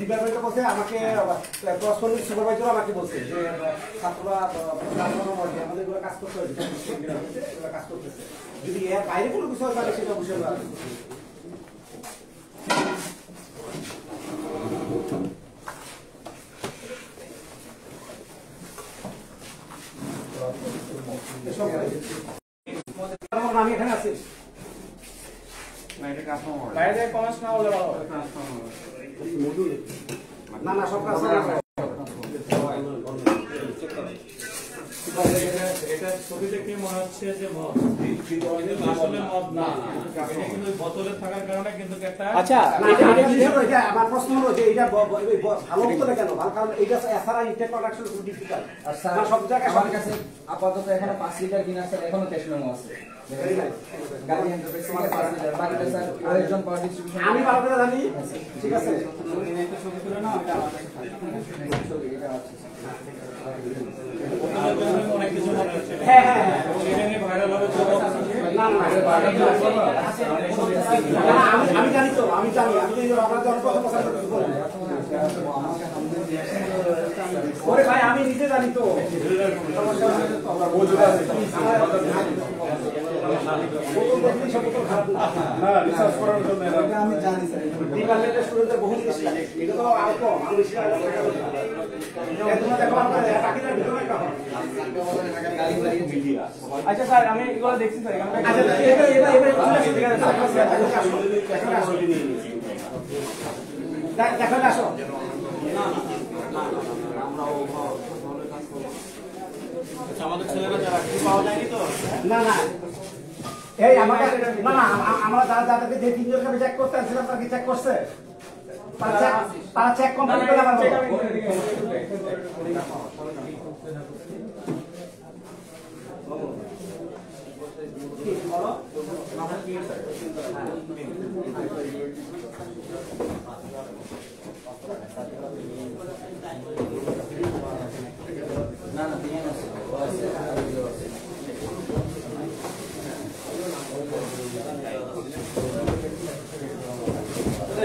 ডিপার্টমেন্টে বলছে আমাকে করসপন্ডেন্ট সুপারভাইজার আমাকে বলছে যে ছাত্ররা আমাদের এগুলো কাজ করতে হবে, কাজ করতেছে। যদি এর বাইরে কোনো কিছু হয় তাহলে সেটা বুঝে নেওয়া। আমি এখানে আছি। বাইরে কমার্স না হলে ভালো। না না সব কাজ এটা ছবি দেখে মনে হচ্ছে যে মদ, কিন্তু আসলে মদ না, এটা কিন্তু বোতলে থাকার কারণে কিন্তু একটা। আচ্ছা এটা আমার প্রশ্ন হলো যে এটা ভালো বোতলে কেন? ভালো কারণ এটা এছাড়া ইনটেক প্রোডাকশন খুব ডিফিকাল্ট। আর স্যার সব জায়গায় আমার কাছে আপাতত এখানে 5 লিটার কিনা আছে, এখনো টেস্ট মেমো আছে। গাড়ি এন্টারপ্রাইজ আমার 5 লিটার, বাকিটা স্যার আরেকজন পাওয়ার ডিস্ট্রিবিউশন। আমি ভালো করে জানি, ঠিক আছে। একটা ছবি তুলে নাও, এটা আমার কাছে ছবি, এটা আছে। অনেক কিছু মনে হচ্ছে। হ্যাঁ হ্যাঁ হ্যাঁ, এটা নিয়ে ভাইরাল হবে তো। না না আমি জানি তো, আমি জানি, আমি তো আপনাদের অনেক কথা পছন্দ করি। ওরে ভাই আমি নিজে জানি তো। আমি জানি স্যার, ডিপার্টমেন্টের স্টুডেন্টদের বহু বেশি, এটা তো আর কম, আমি বেশি আচ্ছা স্যার, আমি এগুলো দেখছি স্যার। দেখো আসো। আমাদের ছেলেরা যারা পাওয়া যায়নি তো। না না এই আমাকে না না আমরা যাদেরকে যে তিনজনকে আমি চেক করতে আসছিলাম তারা কি চেক করছে? তারা চেক কমপ্লিট করে আমার না না দিয়ে আছে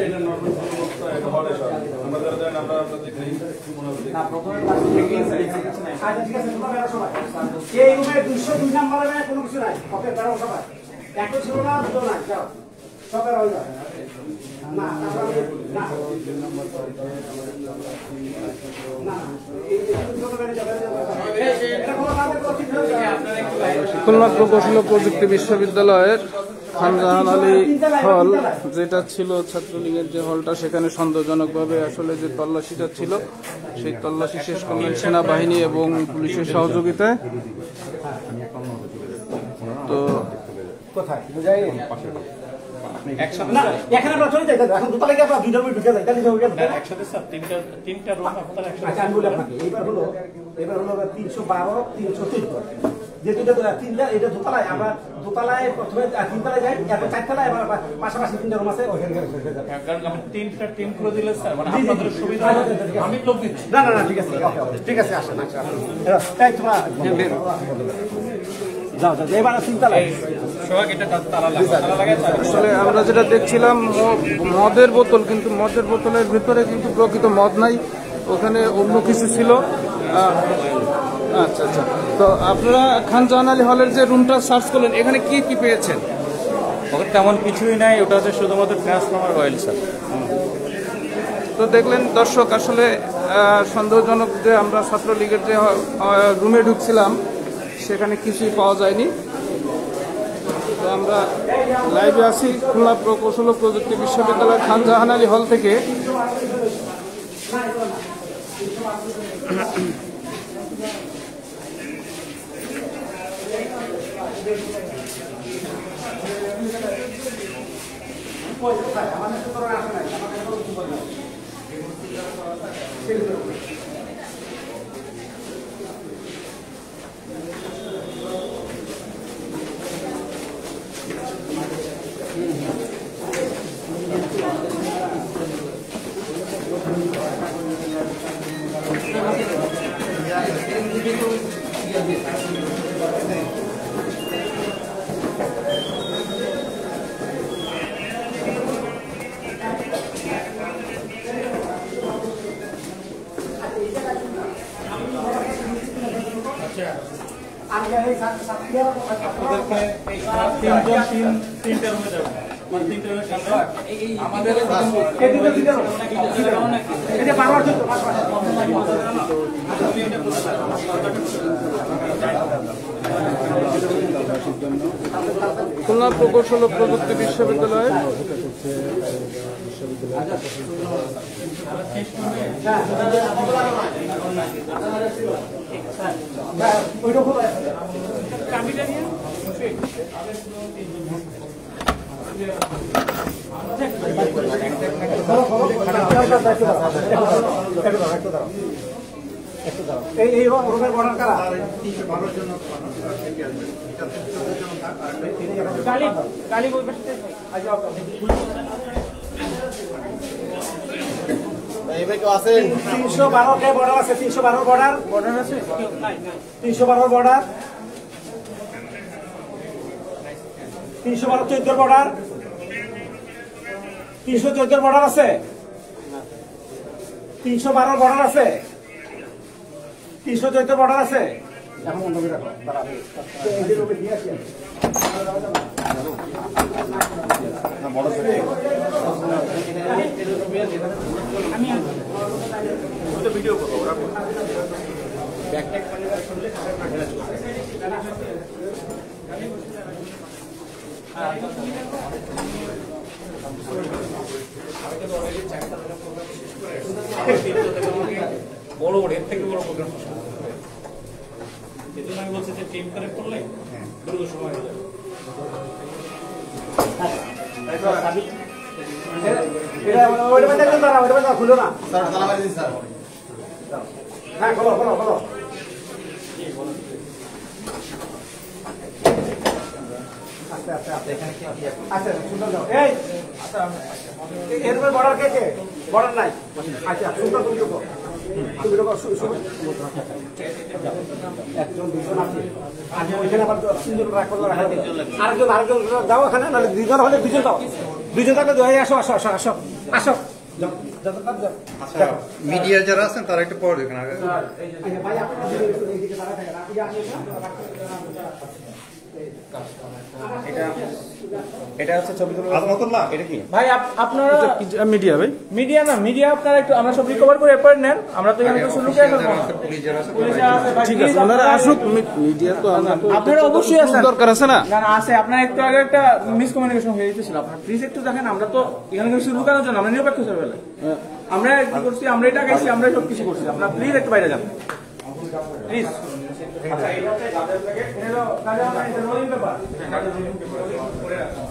এটা নরমাল এটা হলে সব আমরা যারা জানেন আমরা দেখি না প্রথমে ক্লাস থেকে আচ্ছা ঠিক আছে তোমরা বেরো সবাই। এই রুমে 202 নম্বরে কোনো কিছু নাই, ওকে বেরো সবাই। একটা ছিল না, দুটো নাই, যাও সব বেরো হয়ে যাবে। না না খুলনা প্রকৌশল ও প্রযুক্তি বিশ্ববিদ্যালয়ের খানজাহান আলী হল, যেটা ছিল ছাত্রলীগের যে হলটা, সেখানে সন্দেহজনকভাবে আসলে যে তল্লাশিটা ছিল, সেই তল্লাশি শেষ করলেন সেনাবাহিনী এবং পুলিশের সহযোগিতায়। তো কোথায় যাই এখানে আমরা চলে যাই, এখন দোতলা গিয়ে আমরা ভিডিও ঢুকে যাই, তাহলে একসাথে স্যার তিনটা রুম আপনারা আচ্ছা আমি বলি আপনাকে এইবার হলো 312 303 যে তিনটা এটা দোতলায়, আমরা দোতলায় প্রথমে তিনতলায় যাই, এরপর চারতলায় আবার পাশাপাশি তিনটা রুম আছে, ওইখানে কারণ আমি তিনটা টিম করে দিলে স্যার মানে আপনাদের সুবিধা আমি লোক দিচ্ছি। না না না ঠিক আছে ঠিক আছে, আসেন আসেন এই তোমরা যাও যাও এবার তিনতলায় আসলে আমরা যেটা দেখছিলাম মদের বোতল, কিন্তু মদের বোতলের ভিতরে কিন্তু প্রকৃত মদ নাই, ওখানে অন্য কিছু ছিল। আচ্ছা আচ্ছা, তো আপনারা খানজাহান আলী হলের যে রুমটা সার্চ করলেন, এখানে কি কি পেয়েছেন? ওখানে তেমন কিছুই নাই, ওটা হচ্ছে শুধুমাত্র ট্রান্সফর্মার অয়েল স্যার। তো দেখলেন দর্শক, আসলে সন্দেহজনক যে আমরা ছাত্রলীগের যে রুমে ঢুকছিলাম সেখানে কিছুই পাওয়া যায়নি। তো আমরা লাইভে আছি খুলনা প্রকৌশল ও প্রযুক্তি বিশ্ববিদ্যালয়ের খানজাহান আলী হল থেকে। আচ্ছা আমি এই ছাত্রীরা আপনাদেরকে এই তিনটা রুমে যাবেন মানে তিনটা রুমের সামনে আমাদের এদিকে দিতে হবে এটা বারবার চলতো খুলনা প্রকৌশল ও প্রযুক্তি বিশ্ববিদ্যালয় ওইটা হলো এই রুমের বর্ডার কারা কালি বই পাশে আছে 312 কে বর্ডার আছে 312 বর্ডার আছে 312 বর্ডার 312 14 বর্ডার 314 বর্ডার আছে 312 বর্ডার আছে 314 বর্ডার আছে এখন বন্ধ করে রাখো দাঁড়াবে এই রুমে দিয়ে আসি না বড় ছেলে আমি ওটা ভিডিও করব ওরা ব্যাকটেক পানিটা শুনলে সেটা ঢেলা বড় বড় এর থেকে বড় প্রোগ্রাম এই জন্য আমি বলছি যে টিম কানেক্ট করলে দ্রুত সময় হয়ে যাবে ওইটা মধ্যে একদম দাঁড়া ওইটা মধ্যে খুলো না স্যার তালা মারি দিন স্যার হ্যাঁ খোলো খোলো খোলো আস্তে আস্তে আস্তে এখানে কি আচ্ছা সুন্দর যাও এই আচ্ছা এর উপরে বর্ডার কে কে বর্ডার নাই আচ্ছা সুন্দর তুমি ঢোকো তুমি ঢোকো একজন দুজন আছে আজ ওইখানে আবার তিনজন রাখ করলে আরেকজন যাও এখানে নাহলে দুজন হলে দুজন যাও দুজন থাকলে আসো আসো আসো আসো আসো মিডিয়া যারা আছেন তারা একটু পরে দেখেন আগে ভাই আপনারা এইদিকে দাঁড়া থাকেন আপনি আসেন এটা হচ্ছে ছবি তুলে এটা কি ভাই আপনারা মিডিয়া ভাই মিডিয়া না মিডিয়া আপনারা একটু আমরা সব রিকভার করে এরপর নেন আমরা তো এখানে শুরু করে ফেলবো না পুলিশ যারা আছে পুলিশ আছে ভাই, ঠিক আছে please ওনারা আপনারা- আসুক মিডিয়া তো আপনারা অবশ্যই আছেন দরকার আছে না না না আছে আপনার একটু আগে একটা মিসকমিউনিকেশন হয়ে যেতেছিল আপনার প্লিজ একটু দেখেন আমরা তো এখানে কিছু লুকানোর জন্য আমরা নিরপেক্ষ হিসেবে বলে আমরা কি করছি আমরা এটা গাইছি আমরা সব কিছু করছি আপনারা প্লিজ একটু বাইরে যান প্লিজ আচ্ছা এটা হচ্ছে যাদের থেকে এটা কাজে আমরা এটা রোলিং পেপার কাজে রোলিং পেপার করে রাখা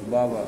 বাবা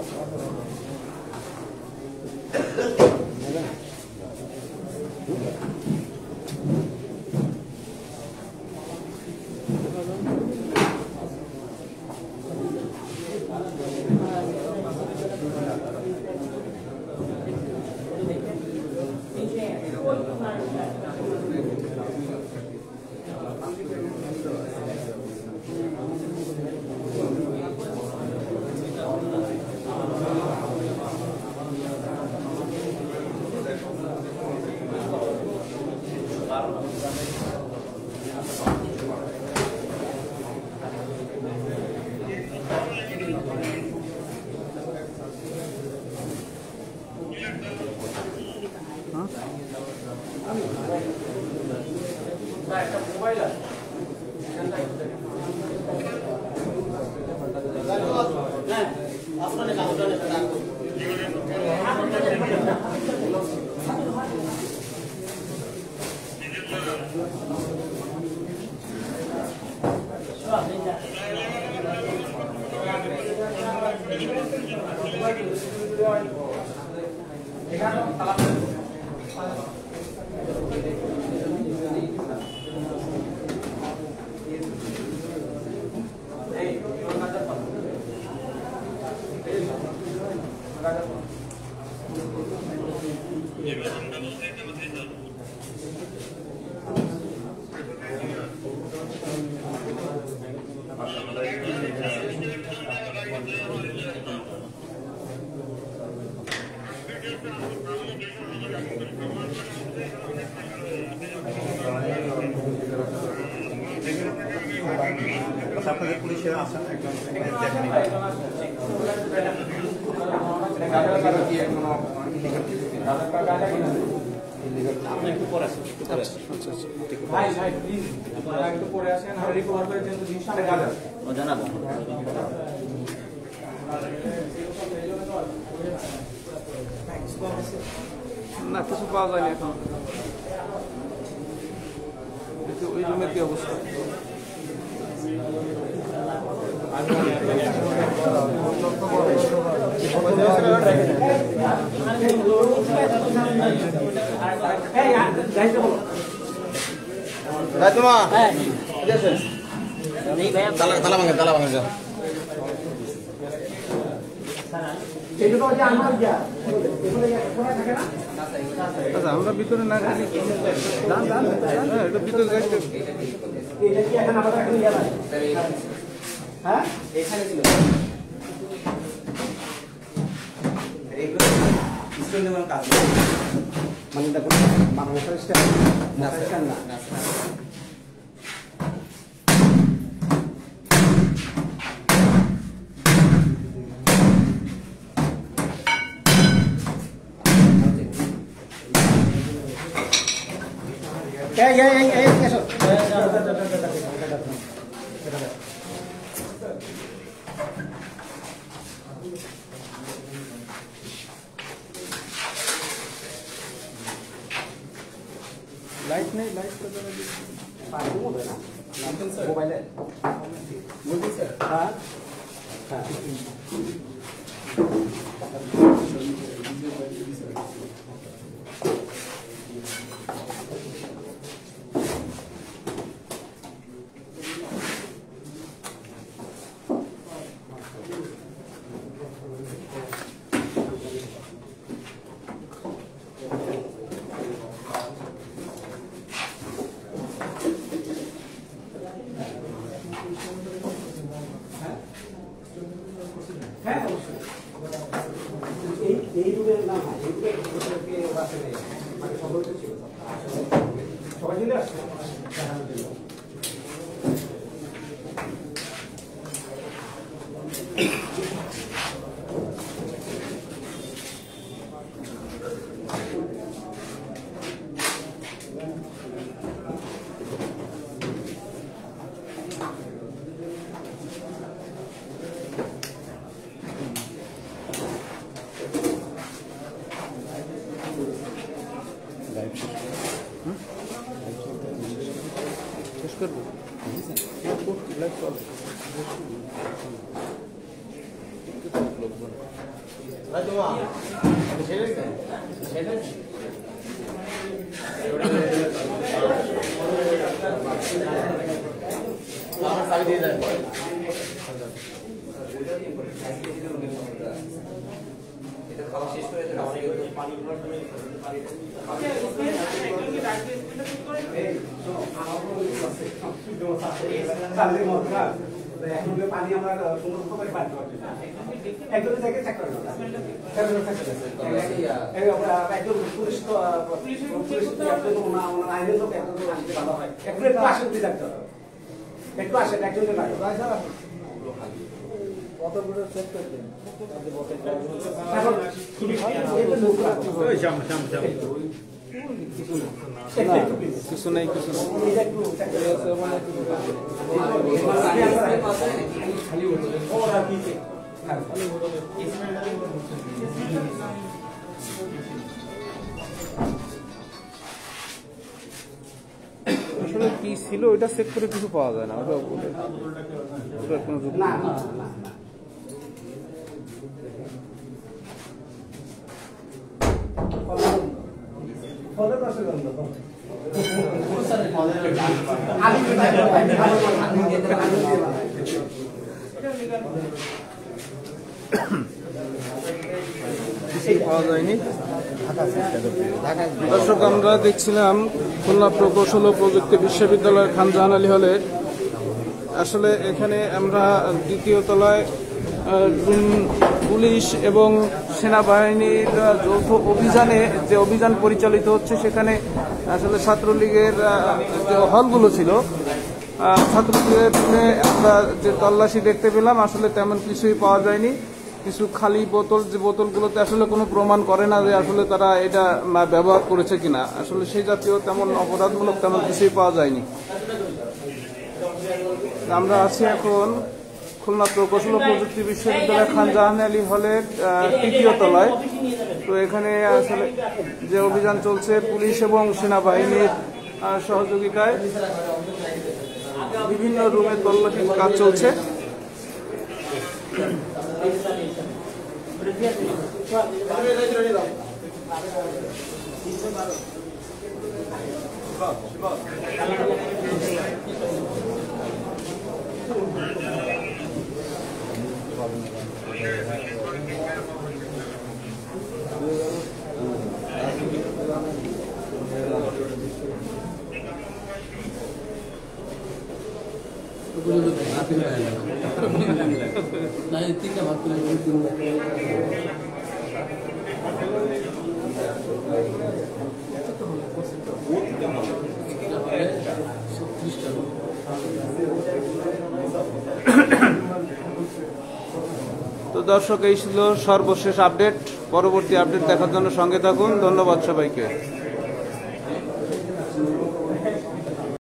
আপনাদের পুলিশের আছেন একজন দেখেন একটু পরে আসেন আর রিকভার করে কিন্তু জিনিসটা আমরা জানাবো। না কিছু পাওয়া যায়নি এখন। ওই রুমের কি অবস্থা? আচ্ছা আমরা ভিতরে না গেলে এটা ভিতরে যাইতে হ্যাঁ মানে দেখুন বাংলাদেশের স্টাইল না লাইট নেই, লাইট তো মোবাইলে হ্যাঁ হ্যাঁ এই রুমের নাম হয় এই রুমে ওরা আসে নাই মানে সবাই তো ছিল সবাই মিলে আসছে দেখানোর জন্য শেষ করবো লাইট চলবে খাওয়া শেষ করে পানি পানি আমরা সুন্দর করে পানি একজন জায়গায় চেক করে একজন পুলিশ আইনের লোক একজন ভালো হয় একটু একটু আসেন থাকতে হবে একটু আসেন একজনের লাগে কতগুলো চেক করতেন কিছু নেই কিছু আসলে কি ছিল ওইটা চেক করে কিছু পাওয়া যায় না, ওটা কোনো যুক্তি না নেই। না না না ফলের রসের গন্ধ আলু দিয়ে কিছুই পাওয়া যায়নি। দর্শক, আমরা দেখছিলাম খুলনা প্রকৌশল ও প্রযুক্তি বিশ্ববিদ্যালয়ের খান জাহান আলী হলে। আসলে এখানে আমরা দ্বিতীয় তলায় পুলিশ এবং সেনাবাহিনীর যৌথ অভিযানে যে অভিযান পরিচালিত হচ্ছে, সেখানে আসলে ছাত্রলীগের যে হলগুলো ছিল, ছাত্রলীগের আমরা যে তল্লাশি দেখতে পেলাম, আসলে তেমন কিছুই পাওয়া যায়নি। কিছু খালি বোতল, যে বোতলগুলোতে আসলে কোনো প্রমাণ করে না যে আসলে তারা এটা ব্যবহার করেছে কিনা, আসলে সেই জাতীয় তেমন অপরাধমূলক তেমন কিছুই পাওয়া যায়নি। আমরা আছি এখন খুলনা প্রকৌশল ও প্রযুক্তি বিশ্ববিদ্যালয় খান জাহান আলী হলের তৃতীয় তলায়। তো এখানে আসলে যে অভিযান চলছে পুলিশ এবং সেনাবাহিনীর সহযোগিতায়, বিভিন্ন রুমে তল্লাশির কাজ চলছে। তো দর্শক, এই ছিল সর্বশেষ আপডেট। পরবর্তী আপডেট দেখার জন্য সঙ্গে থাকুন। ধন্যবাদ সবাইকে।